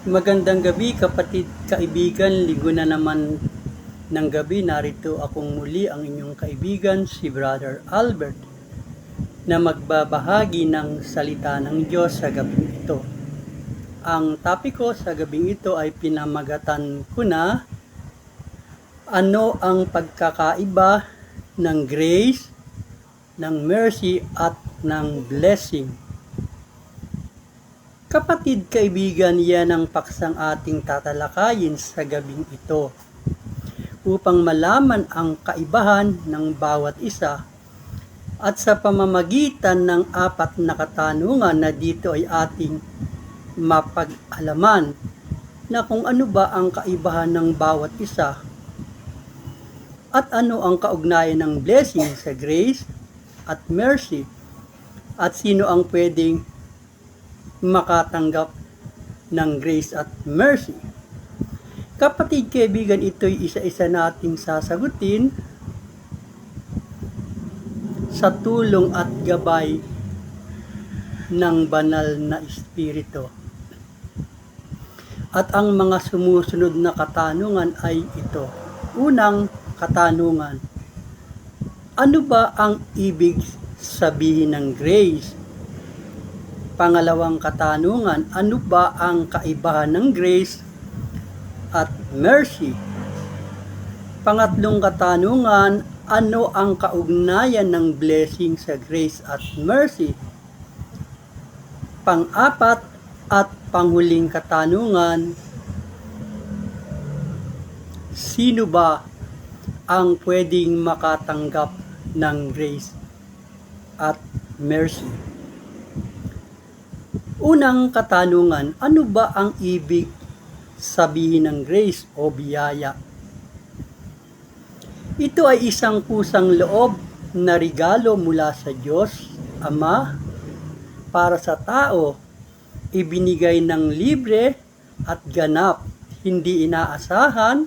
Magandang gabi kapatid, kaibigan, linggo na naman ng gabi. Narito akong muli ang inyong kaibigan, si Brother Albert, na magbabahagi ng salita ng Diyos sa gabing ito. Ang topic ko sa gabing ito ay pinamagatan ko na ano ang pagkakaiba ng grace, ng mercy at ng blessing. Kapatid, kaibigan, yan ang paksang ating tatalakayin sa gabing ito upang malaman ang kaibahan ng bawat isa at sa pamamagitan ng 4 na katanungan na dito ay ating mapag-alaman na kung ano ba ang kaibahan ng bawat isa at ano ang kaugnayan ng blessing sa grace at mercy at sino ang pwedeng makatanggap ng grace at mercy. Kapatid, kaibigan, ito'y isa-isa nating sasagutin sa tulong at gabay ng banal na Espiritu. At ang mga sumusunod na katanungan ay ito. Unang katanungan, ano ba ang ibig sabihin ng grace? Pangalawang katanungan, ano ba ang kaibahan ng grace at mercy? Pangatlong katanungan, ano ang kaugnayan ng blessing sa grace at mercy? Pang-apat at panghuling katanungan, sino ba ang pwedeng makatanggap ng grace at mercy? Unang katanungan, ano ba ang ibig sabihin ng grace o biyaya? Ito ay isang kusang loob na regalo mula sa Diyos Ama para sa tao, ibinigay ng libre at ganap, hindi inaasahan,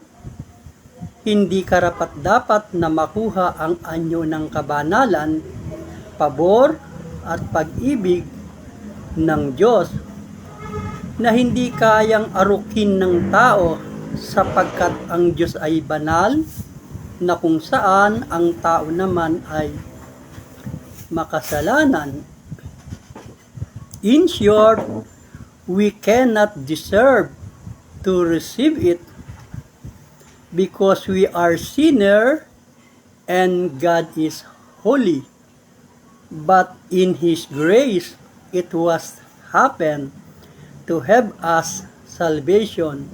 hindi karapat-dapat na makuha ang anyo ng kabanalan, pabor at pag-ibig ng Diyos na hindi kayang arukin ng tao sapagkat ang Diyos ay banal na kung saan ang tao naman ay makasalanan. In short, we cannot deserve to receive it because we are sinner and God is holy. But in His grace, it was happened to have us salvation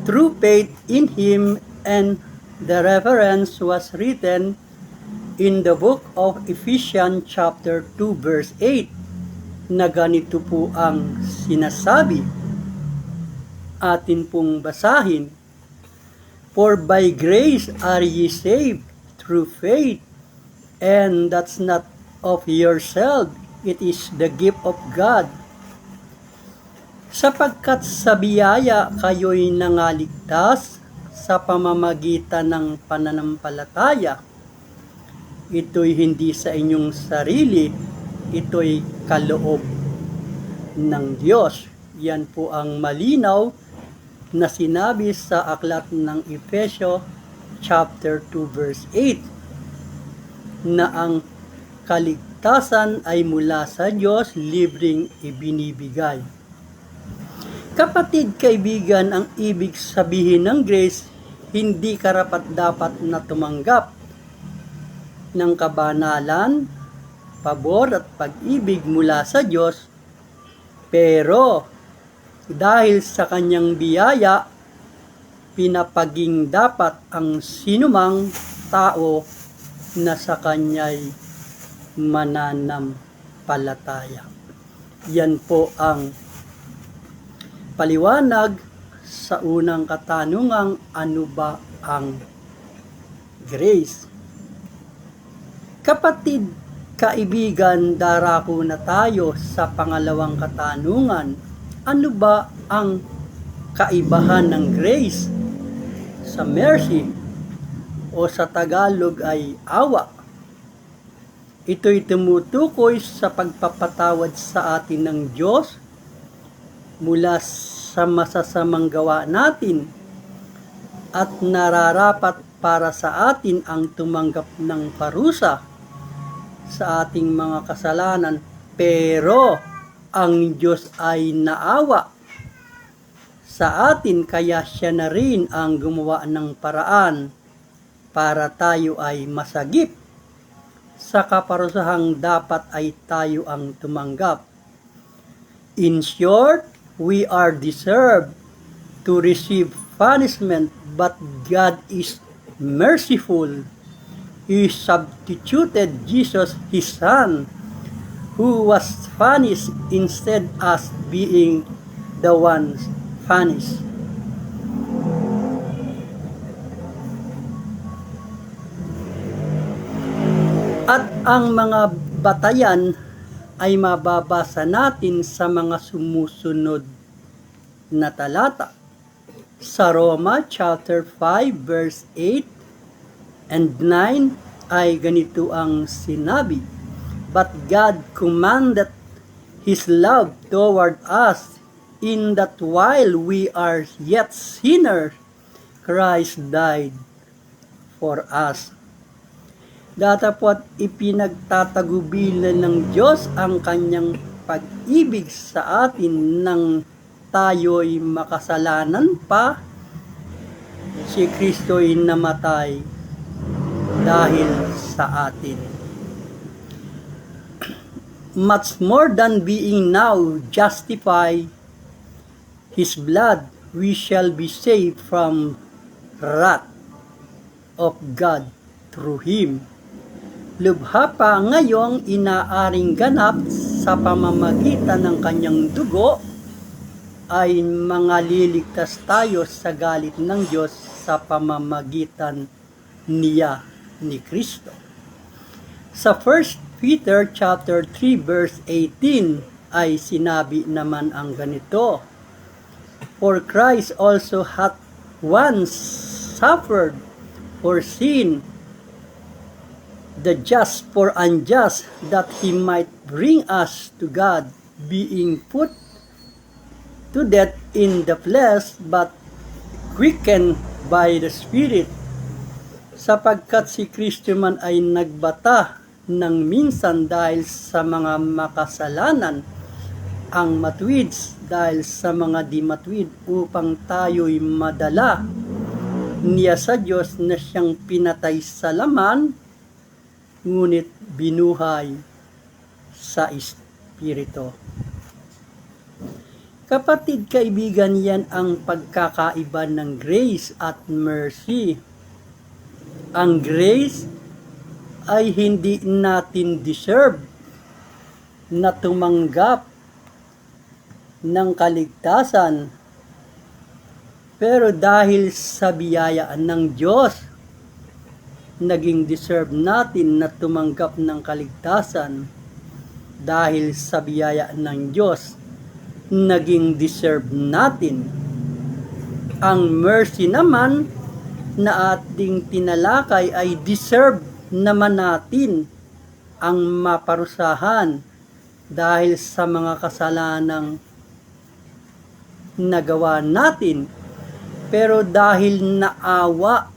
through faith in Him, and the reference was written in the book of Ephesians chapter 2 verse 8 na ganito po ang sinasabi. Atin pong basahin, for by grace are ye saved through faith, and that's not of yourself, it is the gift of God. Sapagkat sa biyaya kayo'y nangaligtas sa pamamagitan ng pananampalataya. Ito'y hindi sa inyong sarili, ito'y kaloob ng Diyos. Yan po ang malinaw na sinabi sa aklat ng Efesyo chapter 2 verse 8 na ang kaligtasan ay mula sa Diyos, libreng ibinibigay. Kapatid, kaibigan, ang ibig sabihin ng grace, hindi karapat-dapat na tumanggap ng kabanalan, pabor at pag-ibig mula sa Diyos, pero dahil sa kanyang biyaya, pinapaging dapat ang sinumang tao na sa kanya'y mananampalataya. Yan po ang paliwanag sa unang katanungang ano ba ang grace. Kapatid, kaibigan, darako na tayo sa pangalawang katanungan. Ano ba ang kaibahan ng grace sa mercy o sa Tagalog ay awa? Ito'y tumutukoy sa pagpapatawad sa atin ng Diyos mula sa masasamang gawa natin at nararapat para sa atin ang tumanggap ng parusa sa ating mga kasalanan. Pero ang Diyos ay naawa sa atin, kaya siya na rin ang gumawa ng paraan para tayo ay masagip sa kaparusahang dapat ay tayo ang tumanggap. In short, we are deserved to receive punishment, but God is merciful. He substituted Jesus, His Son, who was punished instead us being the ones punished. At ang mga batayan ay mababasa natin sa mga sumusunod na talata. Sa Roma chapter 5 verse 8 and 9 ay ganito ang sinabi, "But God commanded His love toward us in that while we are yet sinners, Christ died for us." Datapwat ipinagtatagubilan ng Diyos ang kanyang pag-ibig sa atin nang tayo'y makasalanan pa. Si Kristo'y namatay dahil sa atin. Much more than being now justified His blood, we shall be saved from wrath of God through Him. Lubha pa ngayong inaaring ganap sa pamamagitan ng kanyang dugo ay mangaliligtas tayo sa galit ng Diyos sa pamamagitan niya ni Kristo. Sa 1 Peter chapter 3 verse 18 ay sinabi naman ang ganito, "For Christ also hath once suffered for sin, the just for unjust, that He might bring us to God, being put to death in the flesh, but quickened by the Spirit." Sapagkat si Kristo man ay nagbata ng minsan dahil sa mga makasalanan, ang matuwid dahil sa mga di matuwid, upang tayo'y madala niya sa Diyos na siyang pinatay sa laman, ngunit binuhay sa Espiritu. Kapatid, kaibigan, yan ang pagkakaiba ng grace at mercy. Ang grace ay hindi natin deserve na tumanggap ng kaligtasan, pero dahil sa biyaya ng Diyos, naging deserve natin na tumanggap ng kaligtasan. Dahil sa biyaya ng Diyos, naging deserve natin. Ang mercy naman na ating tinalakay ay deserve naman natin ang maparusahan dahil sa mga kasalanang nagawa natin. Pero dahil naawa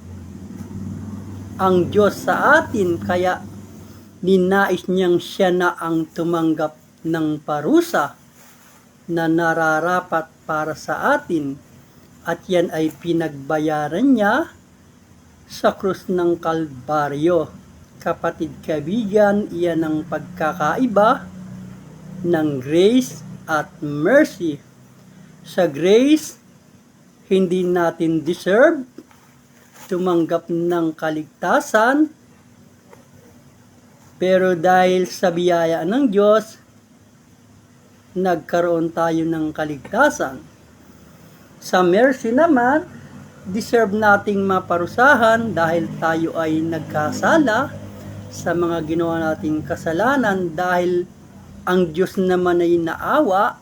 ang Diyos sa atin, kaya ninais niyang siya na ang tumanggap ng parusa na nararapat para sa atin, at yan ay pinagbayaran niya sa krus ng Kalbaryo. Kapatid, kaibigan, iyan ang pagkakaiba ng grace at mercy. Sa grace, hindi natin deserve tumanggap ng kaligtasan, pero dahil sa biyaya ng Diyos, nagkaroon tayo ng kaligtasan. Sa mercy naman, deserve nating maparusahan dahil tayo ay nagkasala sa mga ginawa nating kasalanan. Dahil ang Diyos naman ay naawa,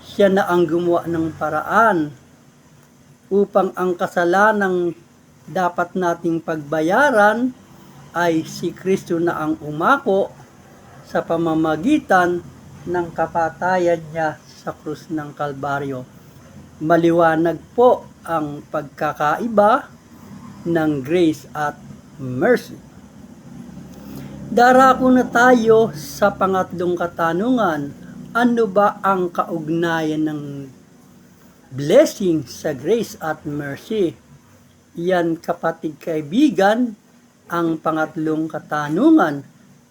siya na ang gumawa ng paraan upang ang kasalanang dapat nating pagbayaran ay si Kristo na ang umako sa pamamagitan ng kapatayan niya sa krus ng Kalbaryo. Maliwanag po ang pagkakaiba ng grace at mercy. Darako na tayo sa pangatlong katanungan. Ano ba ang kaugnayan ng blessing sa grace at mercy? Yan, kapatid kaibigan, ang pangatlong katanungan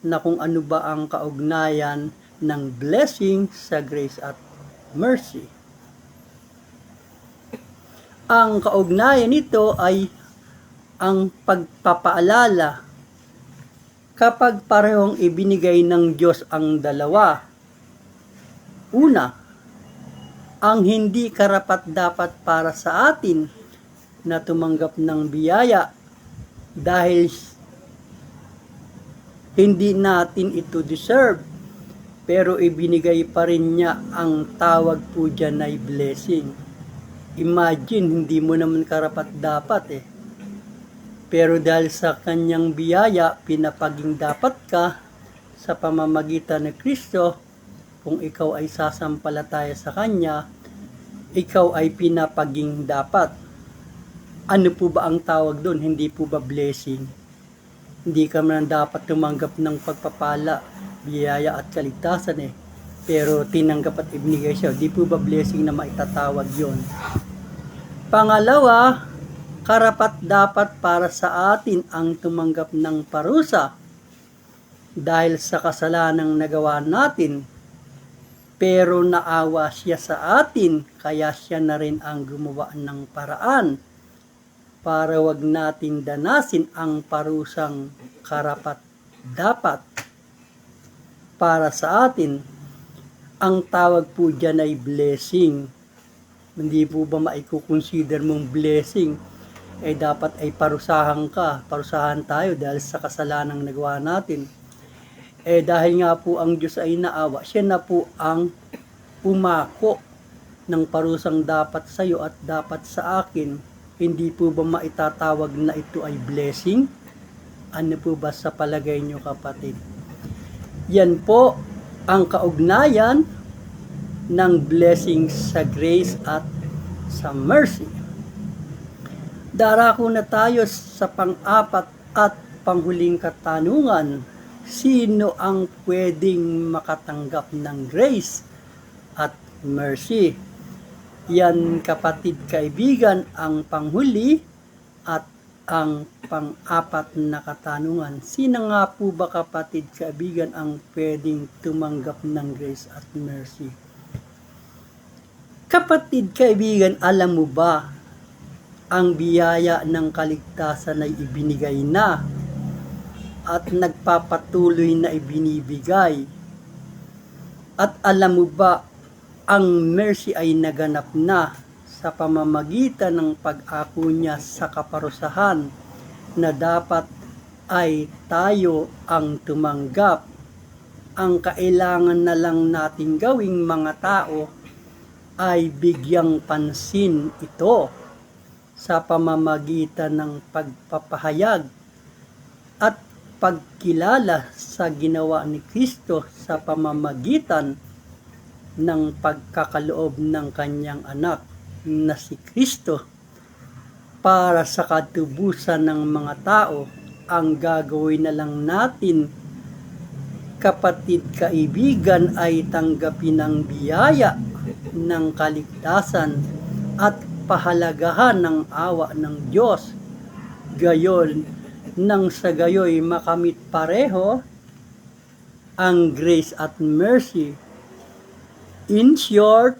na kung ano ba ang kaugnayan ng blessing sa grace at mercy. Ang kaugnayan nito ay ang pagpapaalala kapag parehong ibinigay ng Diyos ang dalawa. Una, ang hindi karapat-dapat para sa atin na tumanggap ng biyaya dahil hindi natin ito deserve, pero ibinigay pa rin niya. Ang tawag po dyan ay blessing. Imagine, hindi mo naman karapat-dapat pero dahil sa kanyang biyaya, pinapaging dapat ka sa pamamagitan ni Kristo. Kung ikaw ay sasampalataya sa Kanya, ikaw ay pinapaging dapat. Ano po ba ang tawag doon? Hindi po ba blessing? Hindi ka man dapat tumanggap ng pagpapala, biyaya at kaligtasan pero tinanggap at ibinigay siya. Di po ba blessing na maitatawag yon? Pangalawa, karapat-dapat para sa atin ang tumanggap ng parusa dahil sa kasalanang nagawa natin. Pero naawa siya sa atin, kaya siya na rin ang gumawa ng paraan para wag natin danasin ang parusang karapat-dapat para sa atin. Ang tawag po dyan ay blessing. Hindi po ba maikukonsider mong blessing? Dapat ay parusahan ka. Parusahan tayo dahil sa kasalanang nagawa natin. Dahil nga po ang Diyos ay naawa, siya na po ang umako ng parusang dapat sa iyo at dapat sa akin. Hindi po ba maitatawag na ito ay blessing? Ano po ba sa palagay nyo, kapatid? Yan po ang kaugnayan ng blessing sa grace at sa mercy. Darako na tayo sa pang-apat at panghuling katanungan. Sino ang pwedeng makatanggap ng grace at mercy? Yan, kapatid kaibigan, ang panghuli at ang pang-apat na katanungan. Sino nga po ba, kapatid kaibigan, ang pwedeng tumanggap ng grace at mercy? Kapatid kaibigan, alam mo ba ang biyaya ng kaligtasan ay ibinigay na at nagpapatuloy na ibinibigay? At alam mo ba ang mercy ay naganap na sa pamamagitan ng pag-ako niya sa kaparusahan na dapat ay tayo ang tumanggap. Ang kailangan na lang nating gawing mga tao ay bigyang pansin ito sa pamamagitan ng pagpapahayag at pagkilala sa ginawa ni Kristo sa pamamagitan ng pagkakaloob ng kanyang anak na si Kristo para sa katubusan ng mga tao. Ang gagawin na lang natin, kapatid kaibigan, ay tanggapin ang biyaya ng kaligtasan at pahalagahan ng awa ng Diyos. Gayon, nang sa gayoy makamit pareho ang grace at mercy. In short,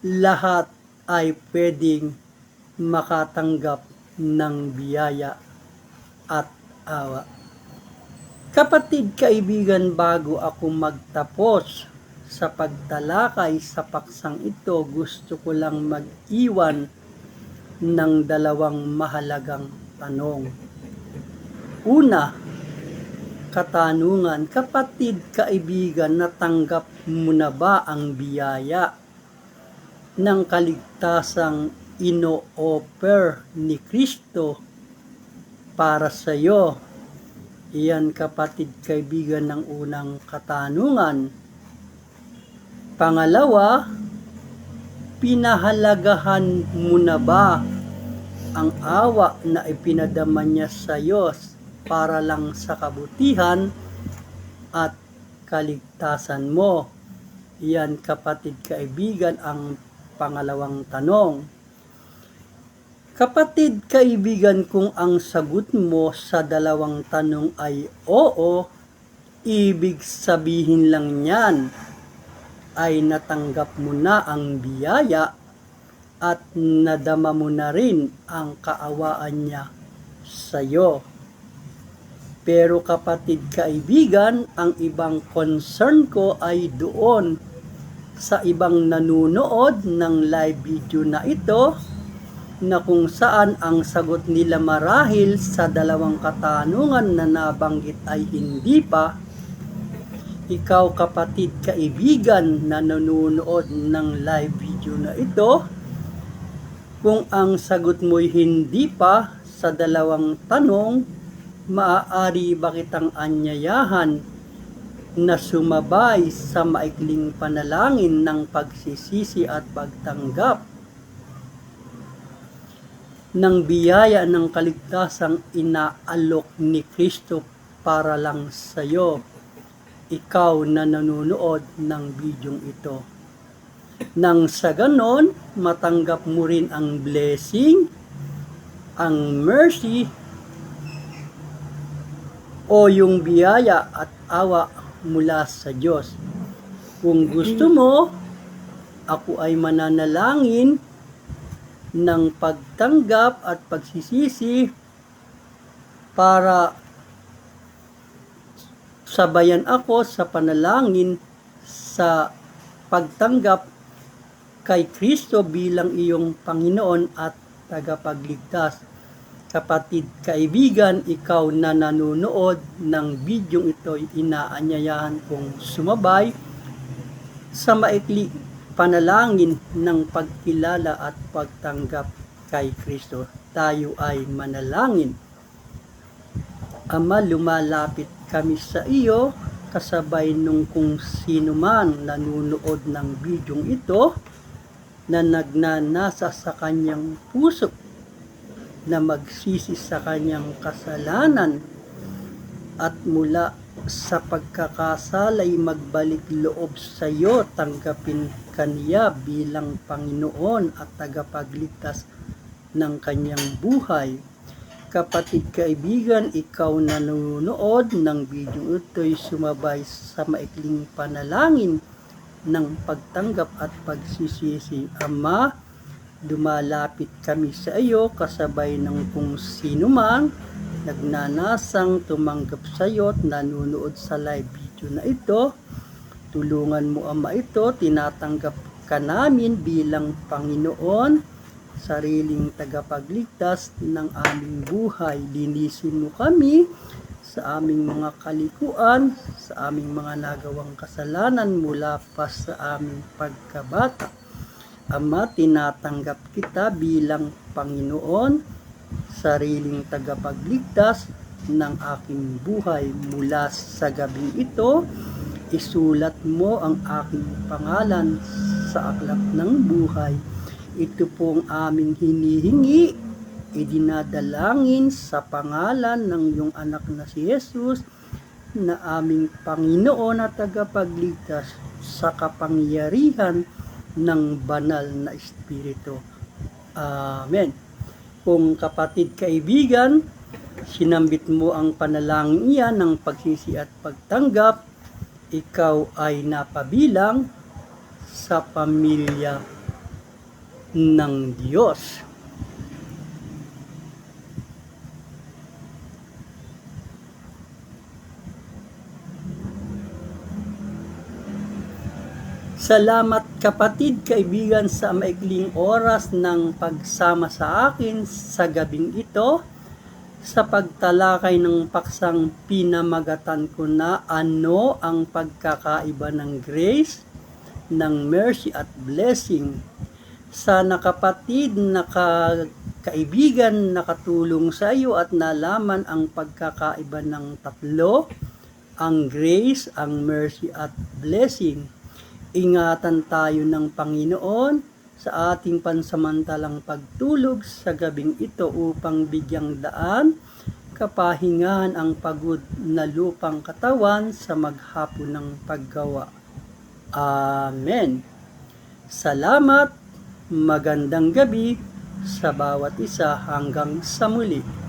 lahat ay pwedeng makatanggap ng biyaya at awa. Kapatid kaibigan, bago ako magtapos sa pagtalakay sa paksang ito, gusto ko lang mag-iwan ng dalawang mahalagang tanong. Una, katanungan, kapatid kaibigan, natanggap mo na ba ang biyaya ng kaligtasang ino-offer ni Kristo para sa iyo? Iyan, kapatid kaibigan, ng unang katanungan. Pangalawa, Pinahalagahan mo na ba ang awa na ipinadama niya sa Diyos para lang sa kabutihan at kaligtasan mo? Yan, kapatid kaibigan, ang pangalawang tanong. Kapatid kaibigan, kung ang sagot mo sa dalawang tanong ay oo, ibig sabihin lang niyan ay natanggap mo na ang biyaya at nadama mo na rin ang kaawaan niya sa iyo. Pero kapatid kaibigan, ang ibang concern ko ay doon sa ibang nanunood ng live video na ito, na kung saan ang sagot nila marahil sa dalawang katanungan na nabanggit ay hindi pa. Ikaw kapatid kaibigan na nanonood ng live video na ito, kung ang sagot mo'y hindi pa sa dalawang tanong, maaari ba kitang anyayahan na sumabay sa maikling panalangin ng pagsisisi at pagtanggap ng biyaya ng kaligtasang inaalok ni Kristo para lang sa iyo, ikaw na nanonood ng bidyong ito. Nang sa ganon, matanggap mo rin ang blessing, ang mercy, o yung biyaya at awa mula sa Diyos. Kung gusto mo, ako ay mananalangin ng pagtanggap at pagsisisi para sabayan ako sa panalangin sa pagtanggap kay Kristo bilang iyong Panginoon at tagapagligtas. Kapatid kaibigan, ikaw na nanonood ng bidyong ito, inaanyayahan kong sumabay sa maikli panalangin ng pagkilala at pagtanggap kay Kristo. Tayo ay manalangin. Ama, lumalapit kami sa iyo kasabay nung kung sino man nanonood ng bidyong ito na nagnanasa sa kanyang puso na magsisi sa kanyang kasalanan at mula sa pagkakasalay magbalik loob sa iyo, tanggapin kaniya bilang Panginoon at tagapagligtas ng kanyang buhay. Kapatid kaibigan, ikaw na nanonood ng video ito'y sumabay sa maikling panalangin ng pagtanggap at pagsisisi. Ama, lumalapit kami sa iyo kasabay ng kung sino man nagnanasang tumanggap sa iyo at nanonood sa live video na ito. Tulungan mo Ama ito, tinatanggap ka namin bilang Panginoon, sariling tagapagligtas ng aming buhay. Linisin mo kami sa aming mga kalikuan, sa aming mga nagawang kasalanan mula pa sa aming pagkabata. Ama, tinatanggap kita bilang Panginoon, sariling tagapagligtas ng aking buhay. Mula sa gabing ito, isulat mo ang aking pangalan sa aklat ng buhay. Ito pong aming hinihingi, idinadalangin sa pangalan ng iyong anak na si Jesus, na aming Panginoon at tagapagligtas, sa kapangyarihan ng banal na Espiritu. Amen. Kung kapatid kaibigan, sinambit mo ang panalangin iyan ng pagsisi at pagtanggap, ikaw ay napabilang sa pamilya ng Diyos. Salamat kapatid kaibigan sa maikling oras ng pagsama sa akin sa gabing ito, sa pagtalakay ng paksang pinamagatan ko na ano ang pagkakaiba ng grace, ng mercy at blessing. Sana kapatid, kaibigan, nakatulong sa iyo at nalaman ang pagkakaiba ng tatlo, ang grace, ang mercy at blessing. Ingatan tayo ng Panginoon sa ating pansamantalang pagtulog sa gabing ito upang bigyang daan, kapahingahan ang pagod na lupang katawan sa maghapon ng paggawa. Amen. Salamat, magandang gabi sa bawat isa hanggang sa muli.